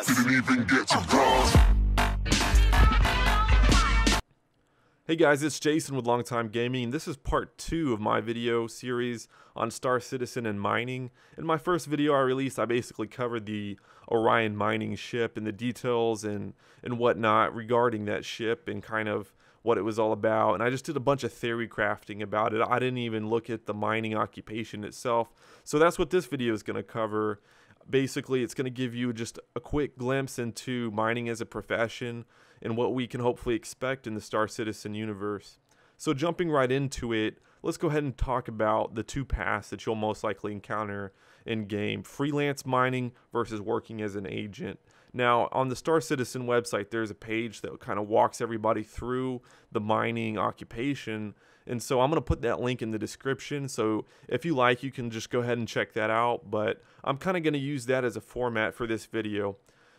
didn't even get to bronze. Hey guys, it's Jason with Longtime Gaming. This is part 2 of my video series on Star Citizen and mining. In my first video I released, I basically covered the Orion Mining Ship and the details and whatnot regarding that ship and kind of what it was all about. And I just did a bunch of theory crafting about it. I didn't even look at the mining occupation itself. So that's what this video is going to cover. Basically, it's going to give you just a quick glimpse into mining as a profession and what we can hopefully expect in the Star Citizen universe. So jumping right into it, let's go ahead and talk about the two paths that you'll most likely encounter in game: freelance mining versus working as an agent. Now, on the Star Citizen website, there's a page that kind of walks everybody through the mining occupation. And so I'm going to put that link in the description. So if you like, you can just go ahead and check that out. But I'm kind of going to use that as a format for this video.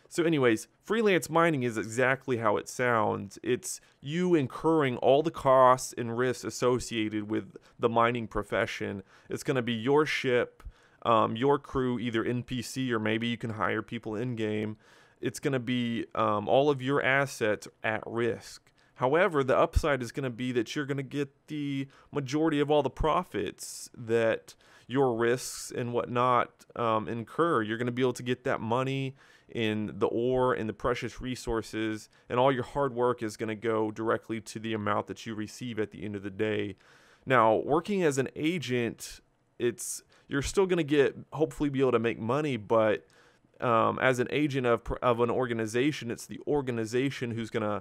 So anyways, freelance mining is exactly how it sounds. It's you incurring all the costs and risks associated with the mining profession. It's going to be your ship, your crew, either NPC or maybe you can hire people in-game. It's going to be all of your assets at risk. However, the upside is going to be that you're going to get the majority of all the profits that your risks and whatnot incur. You're going to be able to get that money in the ore and the precious resources, and all your hard work is going to go directly to the amount that you receive at the end of the day. Now, working as an agent, you're still going to hopefully be able to make money, but as an agent of an organization, it's the organization who's going to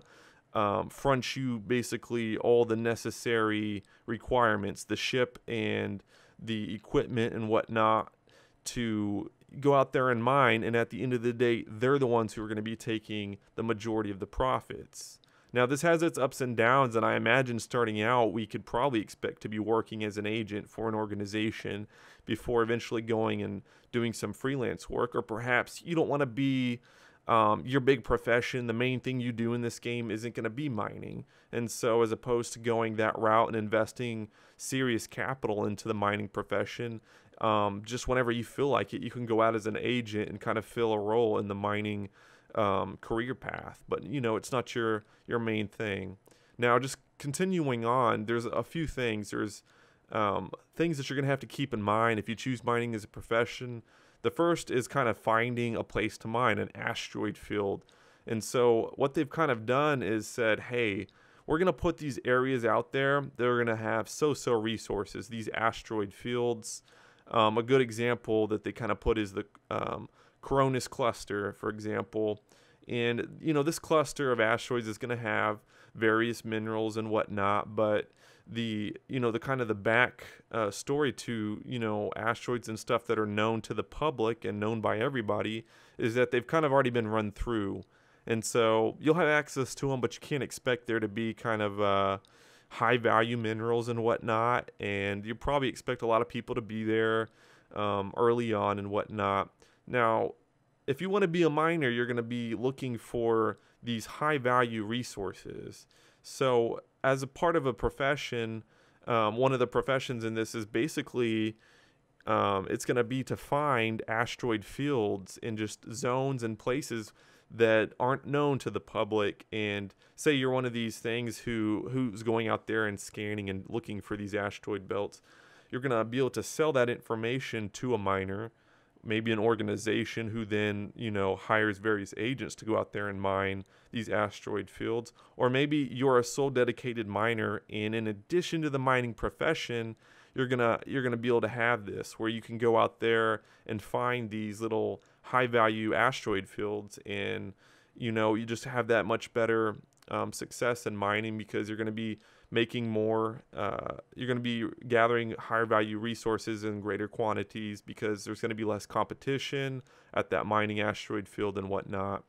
front you basically all the necessary requirements, the ship and the equipment and whatnot, to go out there and mine, and at the end of the day, they're the ones who are going to be taking the majority of the profits. Now, this has its ups and downs, and I imagine starting out, we could probably expect to be working as an agent for an organization before eventually going and doing some freelance work. Or perhaps you don't want to be your big profession. The main thing you do in this game isn't going to be mining. And so as opposed to going that route and investing serious capital into the mining profession, just whenever you feel like it, you can go out as an agent and kind of fill a role in the mining career path. But, you know, it's not your main thing. Now, just continuing on, there's a few things. There's things that you're going to have to keep in mind if you choose mining as a profession. The first is kind of finding a place to mine, an asteroid field. And so what they've kind of done is said, hey, we're going to put these areas out there that are going to have so-so resources, these asteroid fields. A good example that they kind of put is the Colossus cluster, for example. And, you know, this cluster of asteroids is going to have various minerals and whatnot, but the kind of the back story to, you know, asteroids and stuff that are known to the public and known by everybody is that they've kind of already been run through. And so you'll have access to them, but you can't expect there to be kind of high value minerals and whatnot, and you probably expect a lot of people to be there early on and whatnot. Now, if you want to be a miner, you're going to be looking for these high value resources. So as a part of a profession, one of the professions in this is basically it's going to be to find asteroid fields in just zones and places that aren't known to the public. And say you're one of these things who's going out there and scanning and looking for these asteroid belts, you're going to be able to sell that information to a miner, maybe an organization who then, you know, hires various agents to go out there and mine these asteroid fields. Or maybe you're a sole dedicated miner, and in addition to the mining profession, you're gonna be able to have this where you can go out there and find these little high value asteroid fields, and, you know, you just have that much better success in mining because you're going to be making more, you're going to be gathering higher value resources in greater quantities because there's going to be less competition at that mining asteroid field and whatnot.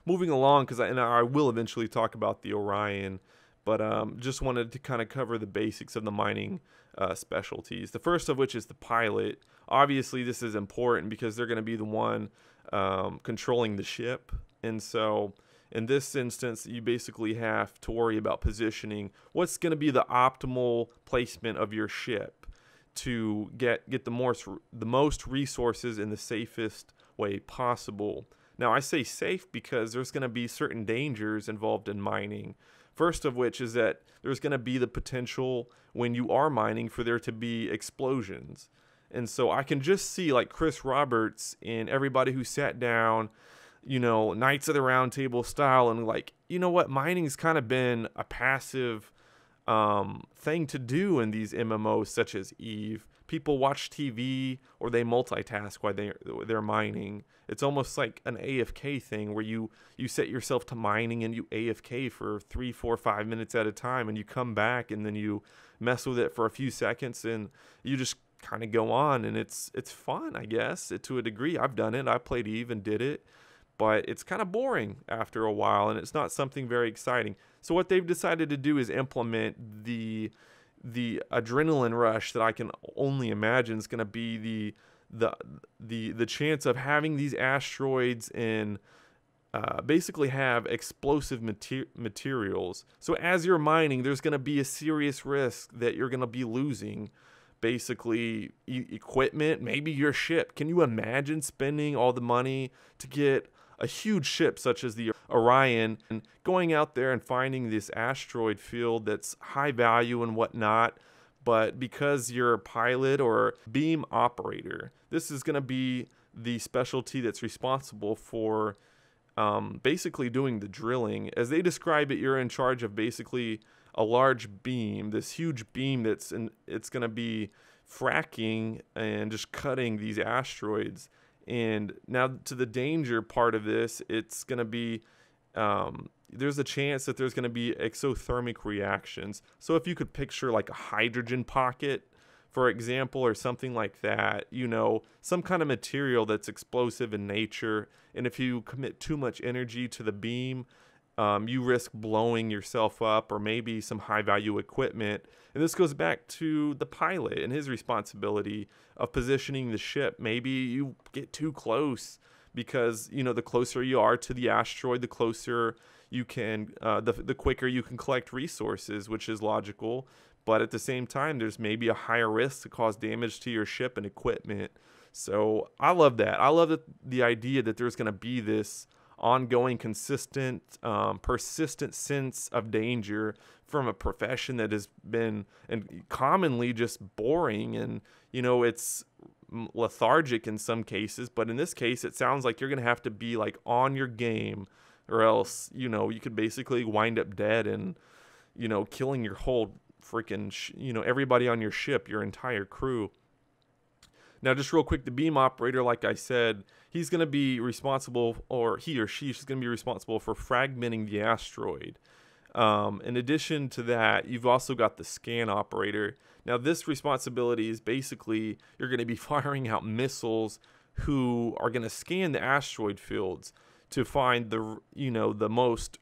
Moving along, because I will eventually talk about the Orion, but just wanted to kind of cover the basics of the mining specialties. The first of which is the pilot. Obviously, this is important because they're going to be the one controlling the ship, and so in this instance, you basically have to worry about positioning. What's going to be the optimal placement of your ship to get the most resources in the safest way possible. Now, I say safe because there's going to be certain dangers involved in mining. First of which is that there's going to be the potential when you are mining for there to be explosions. And so I can just see like Chris Roberts and everybody who sat down, you know, Knights of the Round Table style, and like, you know what, mining's kind of been a passive thing to do in these MMOs such as Eve. People watch TV or they multitask while they're mining. It's almost like an AFK thing where you set yourself to mining and you AFK for 3, 4, 5 minutes at a time, and you come back and then you mess with it for a few seconds and you just kind of go on, and it's fun, I guess, to a degree. I've done it. I played Eve and did it, but it's kind of boring after a while, and it's not something very exciting. So what they've decided to do is implement the adrenaline rush that I can only imagine is going to be the chance of having these asteroids and basically have explosive materials. So as you're mining, there's going to be a serious risk that you're going to be losing basically equipment, maybe your ship. Can you imagine spending all the money to get a huge ship such as the Orion and going out there and finding this asteroid field that's high value and whatnot, but because you're a pilot or beam operator, this is going to be the specialty that's responsible for basically doing the drilling. As they describe it, you're in charge of basically a large beam, this huge beam it's going to be fracking and just cutting these asteroids. And now to the danger part of this, it's going to be there's a chance that there's going to be exothermic reactions. So if you could picture like a hydrogen pocket, for example, or something like that, you know, some kind of material that's explosive in nature, and if you commit too much energy to the beam, you risk blowing yourself up or maybe some high value equipment. And this goes back to the pilot and his responsibility of positioning the ship. Maybe you get too close because, you know, the closer you are to the asteroid, the closer you can, the quicker you can collect resources, which is logical. But at the same time, there's maybe a higher risk to cause damage to your ship and equipment. So I love that. I love the idea that there's going to be this ongoing, consistent, persistent sense of danger from a profession that has been and commonly just boring, and you know, it's lethargic in some cases, but in this case it sounds like you're gonna have to be like on your game, or else, you know, you could basically wind up dead and, you know, killing your whole freaking you know, everybody on your ship, your entire crew. Now, just real quick, the beam operator, like I said, he's going to be responsible, or he or she's going to be responsible for fragmenting the asteroid. In addition to that, you've also got the scan operator. Now, this responsibility is basically you're going to be firing out missiles who are going to scan the asteroid fields to find the, you know, the most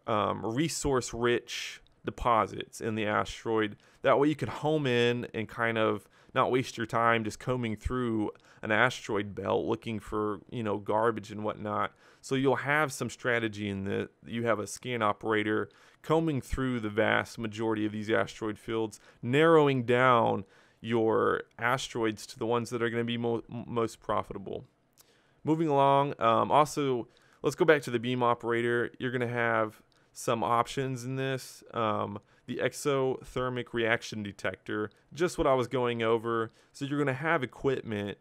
resource-rich deposits in the asteroid. That way you can home in and kind of not waste your time just combing through an asteroid belt looking for, you know, garbage and whatnot. So you'll have some strategy in that. You have a scan operator combing through the vast majority of these asteroid fields, narrowing down your asteroids to the ones that are going to be most profitable. Moving along, also, let's go back to the beam operator. You're going to have some options in this. The exothermic reaction detector, just what I was going over. So you're going to have equipment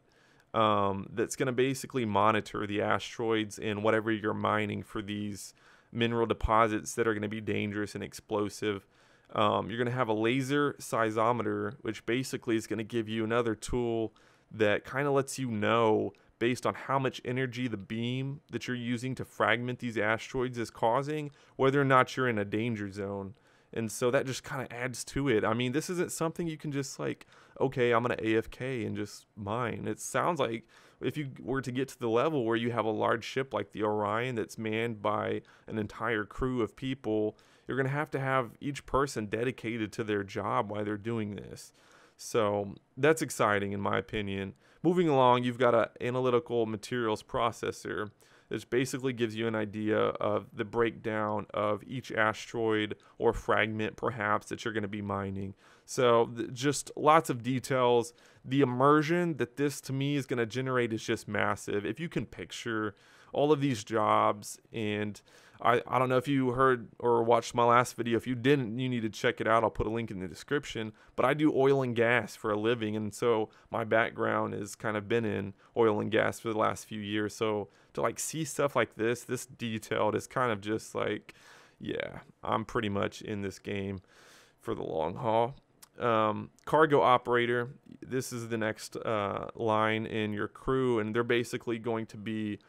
that's going to basically monitor the asteroids and whatever you're mining for these mineral deposits that are going to be dangerous and explosive. You're going to have a laser seismometer, which basically is going to give you another tool that kind of lets you know, based on how much energy the beam that you're using to fragment these asteroids is causing, whether or not you're in a danger zone. And so that just kind of adds to it. I mean, this isn't something you can just like, okay, I'm going to AFK and just mine. It sounds like if you were to get to the level where you have a large ship like the Orion that's manned by an entire crew of people, you're going to have each person dedicated to their job while they're doing this. So that's exciting in my opinion. Moving along, you've got an analytical materials processor. This basically gives you an idea of the breakdown of each asteroid or fragment perhaps that you're going to be mining. So just lots of details. The immersion that this to me is going to generate is just massive. If you can picture all of these jobs, and I don't know if you heard or watched my last video. If you didn't, you need to check it out. I'll put a link in the description. But I do oil and gas for a living, and so my background has kind of been in oil and gas for the last few years. So to like see stuff like this detailed, is kind of just like, yeah, I'm pretty much in this game for the long haul. Cargo operator, this is the next line in your crew, and they're basically going to be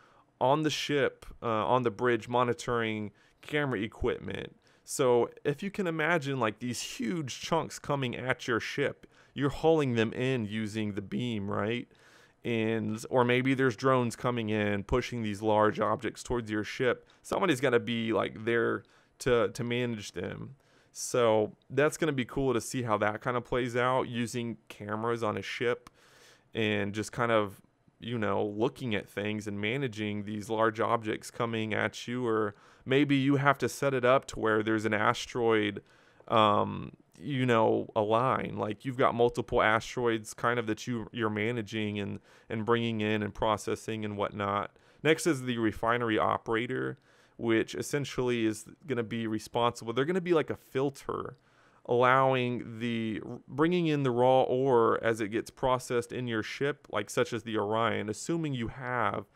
on the ship, on the bridge, monitoring camera equipment. So if you can imagine like these huge chunks coming at your ship, you're hauling them in using the beam, right? Or maybe there's drones coming in, pushing these large objects towards your ship. Somebody's got to be like there to manage them. So that's going to be cool to see how that kind of plays out using cameras on a ship and just kind of, you know, looking at things and managing these large objects coming at you. Or maybe you have to set it up to where there's an asteroid, you know, a line, like you've got multiple asteroids kind of that you're managing and bringing in and processing and whatnot. Next is the refinery operator, which essentially is going to be responsible. They're going to be like a filter, bringing in the raw ore as it gets processed in your ship, like such as the Orion, assuming you have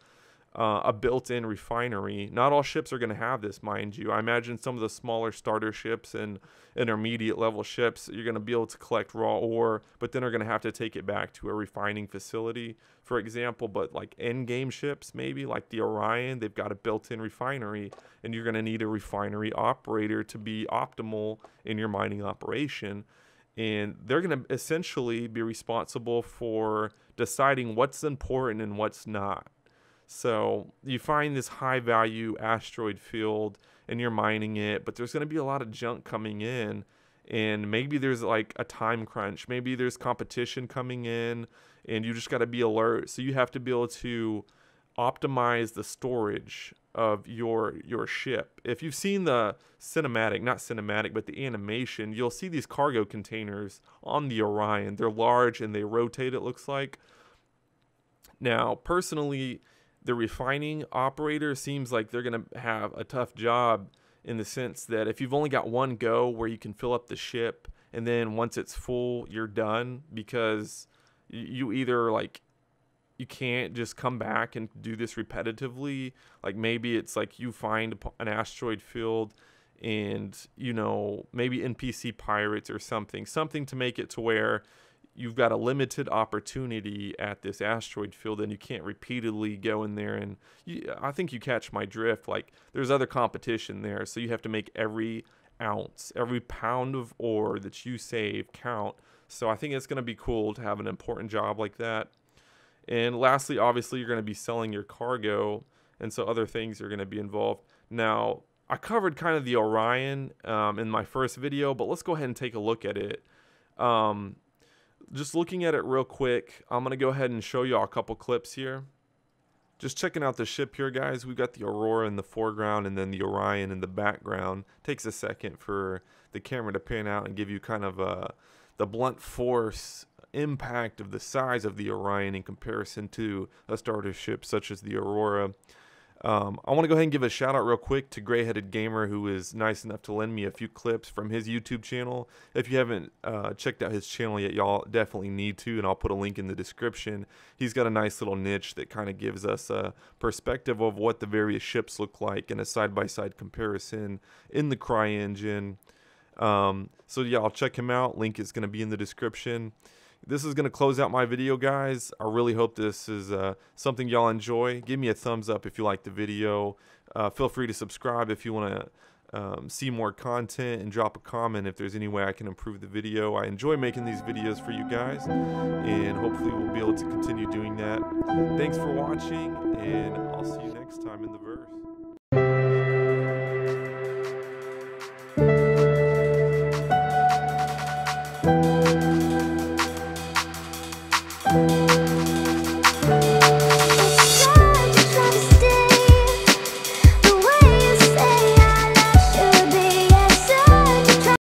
a built-in refinery. Not all ships are going to have this, mind you. I imagine some of the smaller starter ships and intermediate level ships, you're going to be able to collect raw ore, but then are going to have to take it back to a refining facility, for example. But like end-game ships, maybe like the Orion, they've got a built-in refinery, and you're going to need a refinery operator to be optimal in your mining operation. And they're going to essentially be responsible for deciding what's important and what's not. So you find this high value asteroid field and you're mining it, but there's going to be a lot of junk coming in, and maybe there's like a time crunch. Maybe there's competition coming in and you just got to be alert. So you have to be able to optimize the storage of your ship. If you've seen the but the animation, you'll see these cargo containers on the Orion. They're large and they rotate, it looks like. Now, personally, the refining operator seems like they're going to have a tough job, in the sense that if you've only got one go where you can fill up the ship, and then once it's full, you're done, because you either like, you can't just come back and do this repetitively. Like maybe it's like you find an asteroid field and, you know, maybe NPC pirates or something to make it to where you've got a limited opportunity at this asteroid field, and you can't repeatedly go in there. And I think you catch my drift. Like there's other competition there, so you have to make every ounce, every pound of ore that you save count. So I think it's going to be cool to have an important job like that. And lastly, obviously, you're going to be selling your cargo, and so other things are going to be involved. Now, I covered kind of the Orion in my first video, but let's go ahead and take a look at it. Just looking at it real quick, I'm going to go ahead and show you all a couple clips here. Just checking out the ship here, guys. We've got the Aurora in the foreground and then the Orion in the background. Takes a second for the camera to pan out and give you kind of the blunt force impact of the size of the Orion in comparison to a starter ship such as the Aurora. I want to go ahead and give a shout out real quick to GrayheadedGamer, who is nice enough to lend me a few clips from his YouTube channel. If you haven't checked out his channel yet, y'all definitely need to, and I'll put a link in the description. He's got a nice little niche that kind of gives us a perspective of what the various ships look like in a side-by-side comparison in the CryEngine. So yeah, I'll check him out. Link is going to be in the description. This is going to close out my video, guys. I really hope this is something y'all enjoy. Give me a thumbs up if you like the video. Feel free to subscribe if you want to see more content, and drop a comment if there's any way I can improve the video. I enjoy making these videos for you guys, and hopefully we'll be able to continue doing that. Thanks for watching, and I'll see you next time in the verse.